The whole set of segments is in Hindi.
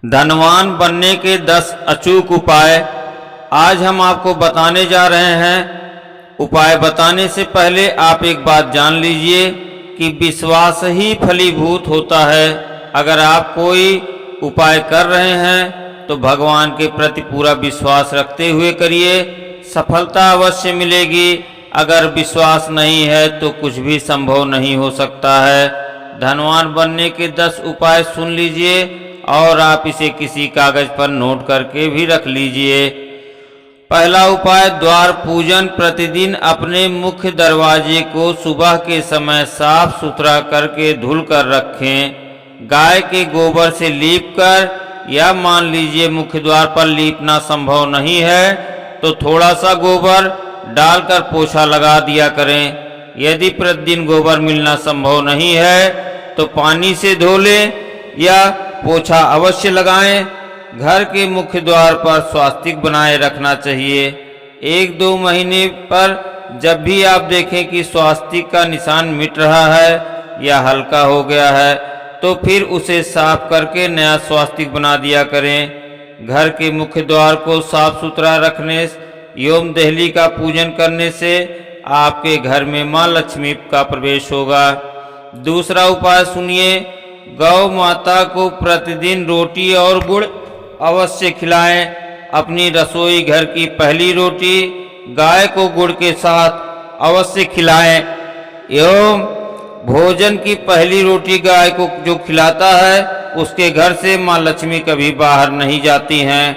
धनवान बनने के 10 अचूक उपाय आज हम आपको बताने जा रहे हैं। उपाय बताने से पहले आप एक बात जान लीजिए कि विश्वास ही फलीभूत होता है। अगर आप कोई उपाय कर रहे हैं तो भगवान के प्रति पूरा विश्वास रखते हुए करिए, सफलता अवश्य मिलेगी। अगर विश्वास नहीं है तो कुछ भी संभव नहीं हो सकता है। धनवान बनने के 10 उपाय सुन लीजिए और आप इसे किसी कागज पर नोट करके भी रख लीजिए। पहला उपाय, द्वार पूजन। प्रतिदिन अपने मुख्य दरवाजे को सुबह के समय साफ सुथरा करके धुल कर रखें। गाय के गोबर से लीप कर, या मान लीजिए मुख्य द्वार पर लीपना संभव नहीं है तो थोड़ा सा गोबर डालकर पोछा लगा दिया करें। यदि प्रतिदिन गोबर मिलना संभव नहीं है तो पानी से धो लें या पोछा अवश्य लगाएं। घर के मुख्य द्वार पर स्वास्तिक बनाए रखना चाहिए। 1-2 महीने पर जब भी आप देखें कि स्वास्तिक का निशान मिट रहा है या हल्का हो गया है तो फिर उसे साफ करके नया स्वास्तिक बना दिया करें। घर के मुख्य द्वार को साफ सुथरा रखने एवं देहली का पूजन करने से आपके घर में मां लक्ष्मी का प्रवेश होगा। दूसरा उपाय सुनिए, गौ माता को प्रतिदिन रोटी और गुड़ अवश्य खिलाएं। अपनी रसोई घर की पहली रोटी गाय को गुड़ के साथ अवश्य खिलाएं एवं भोजन की पहली रोटी गाय को जो खिलाता है उसके घर से मां लक्ष्मी कभी बाहर नहीं जाती हैं।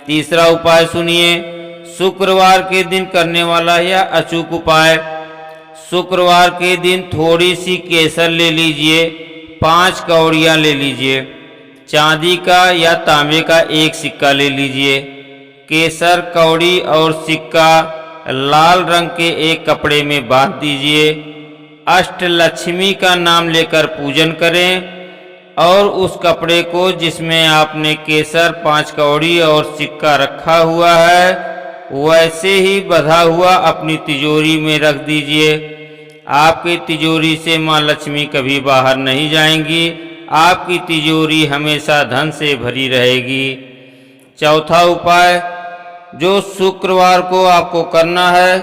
तीसरा उपाय सुनिए, शुक्रवार के दिन करने वाला यह अचूक उपाय। शुक्रवार के दिन थोड़ी सी केसर ले लीजिए, 5 कौड़ियाँ ले लीजिए, चांदी का या तांबे का 1 सिक्का ले लीजिए। केसर, कौड़ी और सिक्का लाल रंग के एक कपड़े में बांध दीजिए। अष्टलक्ष्मी का नाम लेकर पूजन करें और उस कपड़े को जिसमें आपने केसर, 5 कौड़ी और सिक्का रखा हुआ है वैसे ही बंधा हुआ अपनी तिजोरी में रख दीजिए। आपकी तिजोरी से मां लक्ष्मी कभी बाहर नहीं जाएंगी। आपकी तिजोरी हमेशा धन से भरी रहेगी। चौथा उपाय जो शुक्रवार को आपको करना है,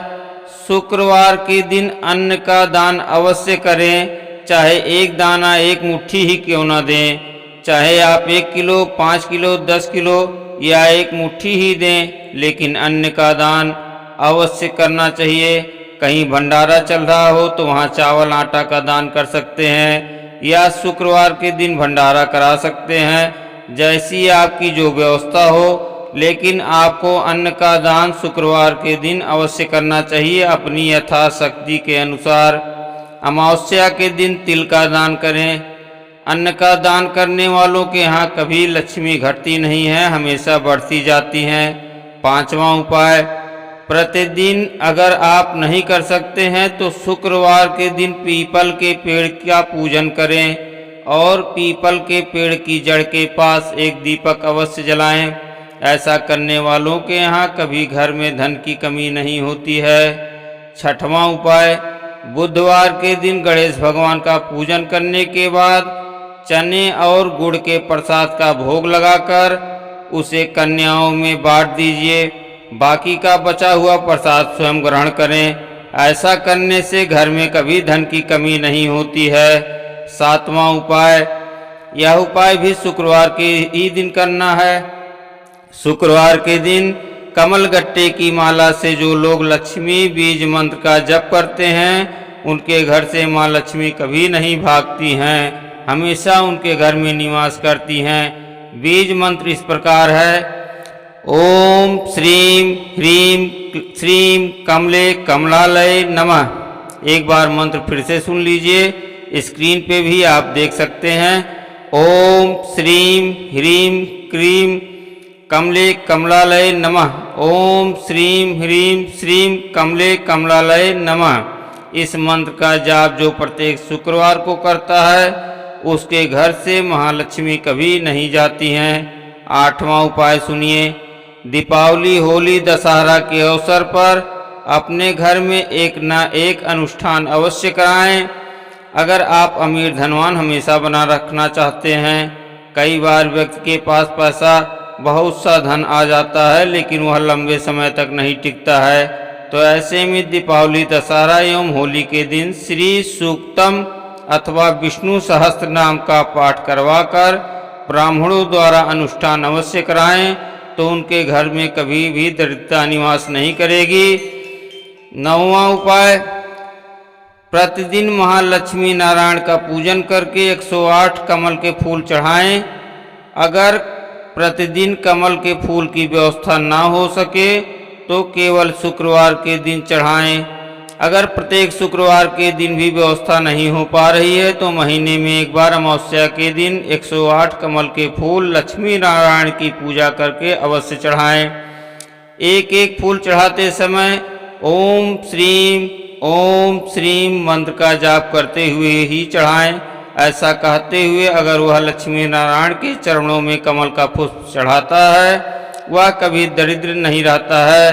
शुक्रवार के दिन अन्न का दान अवश्य करें। चाहे 1 दाना 1 मुट्ठी ही क्यों ना दें, चाहे आप 1 किलो, 5 किलो, 10 किलो या 1 मुट्ठी ही दें, लेकिन अन्न का दान अवश्य करना चाहिए। कहीं भंडारा चल रहा हो तो वहाँ चावल आटा का दान कर सकते हैं या शुक्रवार के दिन भंडारा करा सकते हैं, जैसी आपकी जो व्यवस्था हो। लेकिन आपको अन्न का दान शुक्रवार के दिन अवश्य करना चाहिए अपनी यथाशक्ति के अनुसार। अमावस्या के दिन तिल का दान करें। अन्न का दान करने वालों के यहाँ कभी लक्ष्मी घटती नहीं है, हमेशा बढ़ती जाती हैं। 5वां उपाय, प्रतिदिन अगर आप नहीं कर सकते हैं तो शुक्रवार के दिन पीपल के पेड़ का पूजन करें और पीपल के पेड़ की जड़ के पास एक दीपक अवश्य जलाएं। ऐसा करने वालों के यहाँ कभी घर में धन की कमी नहीं होती है। 6वां उपाय, बुधवार के दिन गणेश भगवान का पूजन करने के बाद चने और गुड़ के प्रसाद का भोग लगाकर उसे कन्याओं में बांट दीजिए। बाकी का बचा हुआ प्रसाद स्वयं ग्रहण करें। ऐसा करने से घर में कभी धन की कमी नहीं होती है। 7वां उपाय, यह उपाय भी शुक्रवार के ही दिन करना है। शुक्रवार के दिन कमल गट्टे की माला से जो लोग लक्ष्मी बीज मंत्र का जप करते हैं उनके घर से मां लक्ष्मी कभी नहीं भागती हैं, हमेशा उनके घर में निवास करती हैं। बीज मंत्र इस प्रकार है, ओम श्रीम ह्रीम श्रीम कमले कमलालय नमः। एक बार मंत्र फिर से सुन लीजिए, स्क्रीन पे भी आप देख सकते हैं। ओम श्रीम ह्रीम क्रीम कमले कमलालय नमः। ओम श्रीम ह्रीम श्रीम कमले कमलालय नमः। इस मंत्र का जाप जो प्रत्येक शुक्रवार को करता है उसके घर से महालक्ष्मी कभी नहीं जाती हैं। 8वां उपाय सुनिए, दीपावली, होली, दशहरा के अवसर पर अपने घर में एक ना एक अनुष्ठान अवश्य कराएं। अगर आप अमीर धनवान हमेशा बना रखना चाहते हैं, कई बार व्यक्ति के पास पैसा बहुत सा धन आ जाता है लेकिन वह लंबे समय तक नहीं टिकता है। तो ऐसे में दीपावली, दशहरा एवं होली के दिन श्री सूक्तम अथवा विष्णु सहस्त्र नाम का पाठ करवाकर ब्राह्मणों द्वारा अनुष्ठान अवश्य कराएं, तो उनके घर में कभी भी दरिद्रता निवास नहीं करेगी। 9वां उपाय, प्रतिदिन महालक्ष्मी नारायण का पूजन करके 108 कमल के फूल चढ़ाएं। अगर प्रतिदिन कमल के फूल की व्यवस्था ना हो सके तो केवल शुक्रवार के दिन चढ़ाएं। अगर प्रत्येक शुक्रवार के दिन भी व्यवस्था नहीं हो पा रही है तो महीने में एक बार अमावस्या के दिन 108 कमल के फूल लक्ष्मी नारायण की पूजा करके अवश्य चढ़ाएं। एक एक फूल चढ़ाते समय ओम श्रीम मंत्र का जाप करते हुए ही चढ़ाएं। ऐसा कहते हुए अगर वह लक्ष्मी नारायण के चरणों में कमल का पुष्प चढ़ाता है वह कभी दरिद्र नहीं रहता है।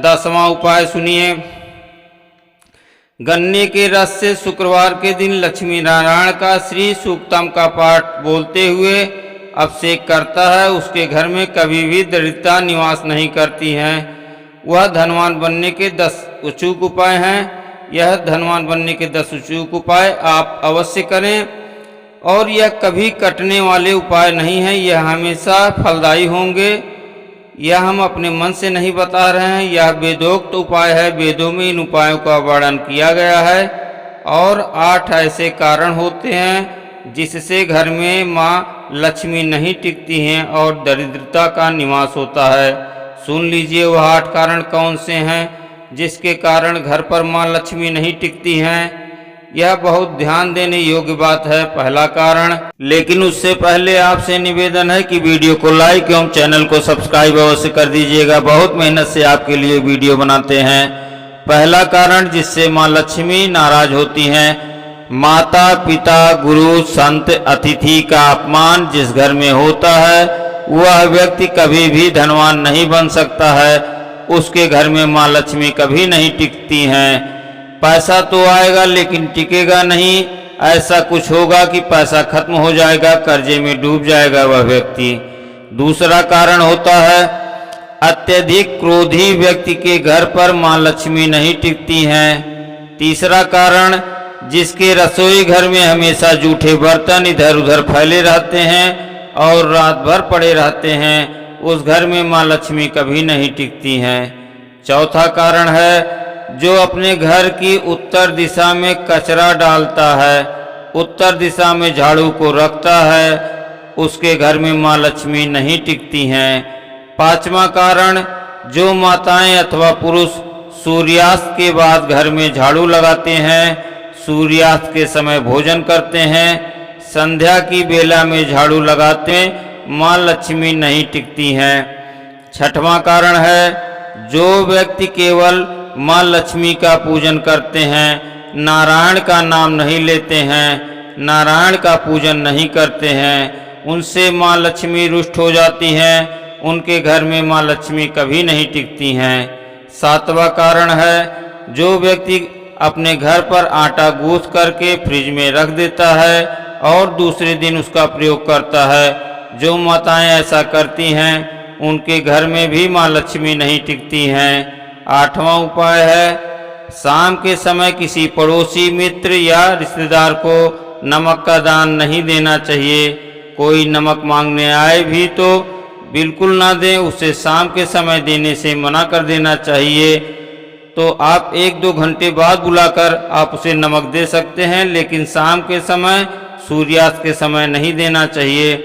10वां उपाय सुनिए। गन्ने के रस से शुक्रवार के दिन लक्ष्मी नारायण का श्री सूक्तम का पाठ बोलते हुए अभिषेक करता है, उसके घर में कभी भी दरिद्रता निवास नहीं करती हैं। वह धनवान बनने के 10 अचूक उपाय हैं। यह धनवान बनने के 10 अचूक उपाय आप अवश्य करें और यह कभी कटने वाले उपाय नहीं हैं, यह हमेशा फलदायी होंगे। यह हम अपने मन से नहीं बता रहे हैं, यह वेदोक्त उपाय है। वेदों में इन उपायों का वर्णन किया गया है और 8 ऐसे कारण होते हैं जिससे घर में माँ लक्ष्मी नहीं टिकती हैं और दरिद्रता का निवास होता है। सुन लीजिए वह 8 कारण कौन से हैं जिसके कारण घर पर माँ लक्ष्मी नहीं टिकती हैं। यह बहुत ध्यान देने योग्य बात है। पहला कारण, लेकिन उससे पहले आपसे निवेदन है कि वीडियो को लाइक एवं चैनल को सब्सक्राइब अवश्य कर दीजिएगा। बहुत मेहनत से आपके लिए वीडियो बनाते हैं। पहला कारण जिससे माँ लक्ष्मी नाराज होती हैं, माता पिता गुरु संत अतिथि का अपमान जिस घर में होता है वह व्यक्ति कभी भी धनवान नहीं बन सकता है। उसके घर में माँ लक्ष्मी कभी नहीं टिकती हैं। पैसा तो आएगा लेकिन टिकेगा नहीं। ऐसा कुछ होगा कि पैसा खत्म हो जाएगा, कर्जे में डूब जाएगा वह व्यक्ति। दूसरा कारण होता है अत्यधिक क्रोधी व्यक्ति के घर पर माँ लक्ष्मी नहीं टिकती हैं। तीसरा कारण, जिसके रसोई घर में हमेशा जूठे बर्तन इधर उधर फैले रहते हैं और रात भर पड़े रहते हैं, उस घर में माँ लक्ष्मी कभी नहीं टिकती हैं। चौथा कारण है जो अपने घर की उत्तर दिशा में कचरा डालता है, उत्तर दिशा में झाड़ू को रखता है, उसके घर में माँ लक्ष्मी नहीं टिकती हैं। 5वां कारण, जो माताएं अथवा पुरुष सूर्यास्त के बाद घर में झाड़ू लगाते हैं, सूर्यास्त के समय भोजन करते हैं, संध्या की बेला में झाड़ू लगाते हैं, माँ लक्ष्मी नहीं टिकती हैं। 6वां कारण है जो व्यक्ति केवल माँ लक्ष्मी का पूजन करते हैं, नारायण का नाम नहीं लेते हैं, नारायण का पूजन नहीं करते हैं, उनसे माँ लक्ष्मी रुष्ट हो जाती हैं, उनके घर में माँ लक्ष्मी कभी नहीं टिकती हैं। 7वां कारण है जो व्यक्ति अपने घर पर आटा गूंथ करके फ्रिज में रख देता है और दूसरे दिन उसका प्रयोग करता है। जो माताएं ऐसा करती हैं उनके घर में भी माँ लक्ष्मी नहीं टिकती हैं। 8वां उपाय है शाम के समय किसी पड़ोसी मित्र या रिश्तेदार को नमक का दान नहीं देना चाहिए। कोई नमक मांगने आए भी तो बिल्कुल ना दें, उसे शाम के समय देने से मना कर देना चाहिए। तो आप 1-2 घंटे बाद बुलाकर आप उसे नमक दे सकते हैं, लेकिन शाम के समय सूर्यास्त के समय नहीं देना चाहिए।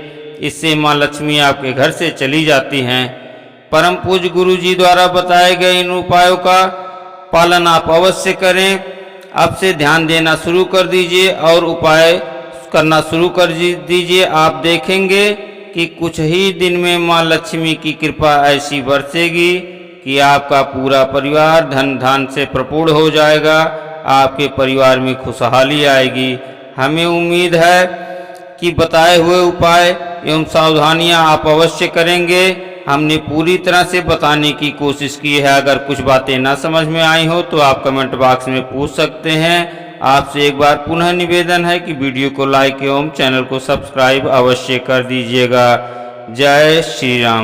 इससे माँ लक्ष्मी आपके घर से चली जाती हैं। परम पूज्य गुरु जी द्वारा बताए गए इन उपायों का पालन आप अवश्य करें। अब से ध्यान देना शुरू कर दीजिए और उपाय करना शुरू कर दीजिए। आप देखेंगे कि कुछ ही दिन में माँ लक्ष्मी की कृपा ऐसी बरसेगी कि आपका पूरा परिवार धन धान से प्रपूर्ण हो जाएगा। आपके परिवार में खुशहाली आएगी। हमें उम्मीद है कि बताए हुए उपाय एवं सावधानियां आप अवश्य करेंगे। हमने पूरी तरह से बताने की कोशिश की है। अगर कुछ बातें ना समझ में आई हो तो आप कमेंट बॉक्स में पूछ सकते हैं। आपसे एक बार पुनः निवेदन है कि वीडियो को लाइक एवं चैनल को सब्सक्राइब अवश्य कर दीजिएगा। जय श्री राम।